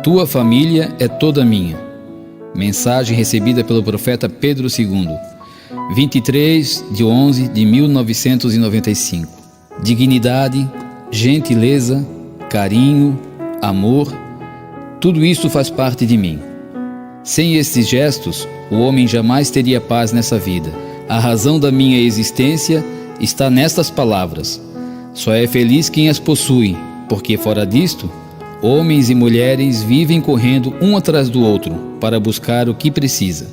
tua família é toda minha. Mensagem recebida pelo profeta Pedro II, 23/11/1995. Dignidade, gentileza, carinho, amor, tudo isso faz parte de mim. Sem estes gestos, o homem jamais teria paz nessa vida. A razão da minha existência está nestas palavras. Só é feliz quem as possui, porque fora disto, homens e mulheres vivem correndo um atrás do outro para buscar o que precisa.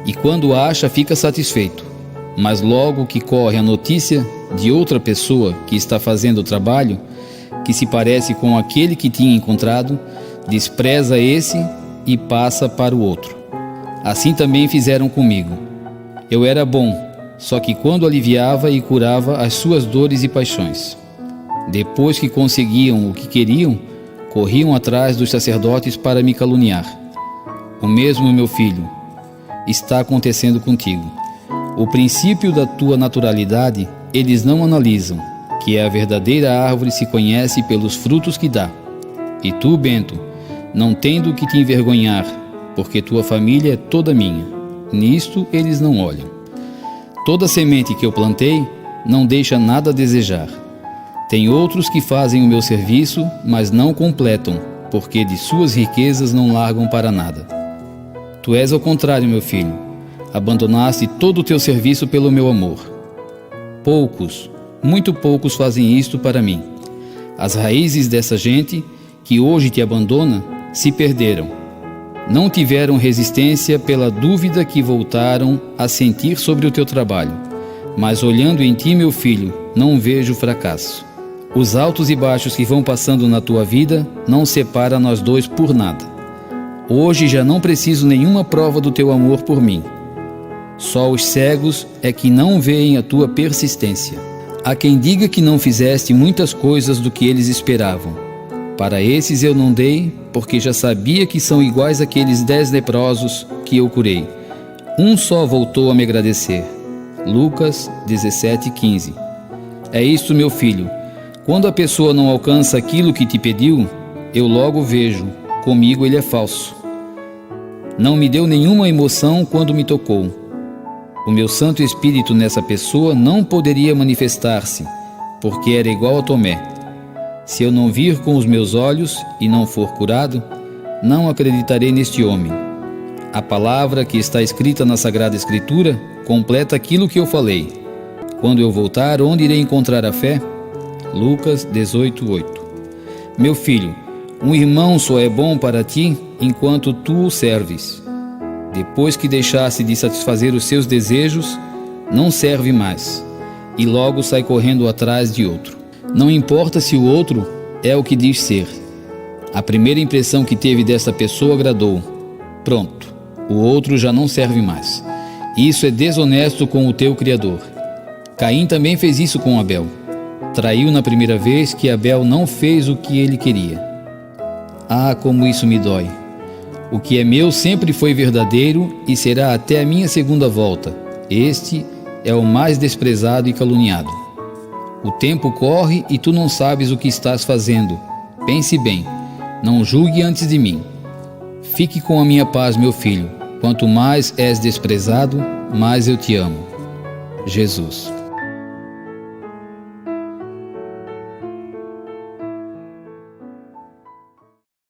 E quando acha, fica satisfeito. Mas logo que corre a notícia de outra pessoa que está fazendo o trabalho, que se parece com aquele que tinha encontrado, despreza esse e passa para o outro. Assim também fizeram comigo. Eu era bom, só que quando aliviava e curava as suas dores e paixões. Depois que conseguiam o que queriam, corriam atrás dos sacerdotes para me caluniar. O mesmo, meu filho, está acontecendo contigo. O princípio da tua naturalidade eles não analisam, que a verdadeira árvore se conhece pelos frutos que dá. E tu, Bento, não tendo que te envergonhar, porque tua família é toda minha. Nisto eles não olham. Toda semente que eu plantei não deixa nada a desejar. Tem outros que fazem o meu serviço, mas não completam, porque de suas riquezas não largam para nada. Tu és ao contrário, meu filho. Abandonaste todo o teu serviço pelo meu amor. Poucos, muito poucos fazem isto para mim. As raízes dessa gente, que hoje te abandona, se perderam. Não tiveram resistência pela dúvida que voltaram a sentir sobre o teu trabalho. Mas olhando em ti, meu filho, não vejo fracasso. Os altos e baixos que vão passando na tua vida não separam nós dois por nada. Hoje já não preciso nenhuma prova do teu amor por mim. Só os cegos é que não veem a tua persistência. Há quem diga que não fizeste muitas coisas do que eles esperavam. Para esses eu não dei, porque já sabia que são iguais àqueles 10 leprosos que eu curei. Um só voltou a me agradecer. Lucas 17:15. É isto, meu filho. Quando a pessoa não alcança aquilo que te pediu, eu logo vejo, comigo ele é falso. Não me deu nenhuma emoção quando me tocou. O meu Santo Espírito nessa pessoa não poderia manifestar-se, porque era igual a Tomé. Se eu não vir com os meus olhos e não for curado, não acreditarei neste homem. A palavra que está escrita na Sagrada Escritura completa aquilo que eu falei. Quando eu voltar, onde irei encontrar a fé? Lucas 18:8. Meu filho, um irmão só é bom para ti enquanto tu o serves. Depois que deixasse de satisfazer os seus desejos, não serve mais, e logo sai correndo atrás de outro. Não importa se o outro é o que diz ser. A primeira impressão que teve dessa pessoa agradou. Pronto, o outro já não serve mais. Isso é desonesto com o teu Criador. Caim também fez isso com Abel. Traiu na primeira vez que Abel não fez o que ele queria. Ah, como isso me dói! O que é meu sempre foi verdadeiro e será até a minha segunda volta. Este é o mais desprezado e caluniado. O tempo corre e tu não sabes o que estás fazendo. Pense bem, não julgue antes de mim. Fique com a minha paz, meu filho. Quanto mais és desprezado, mais eu te amo. Jesus.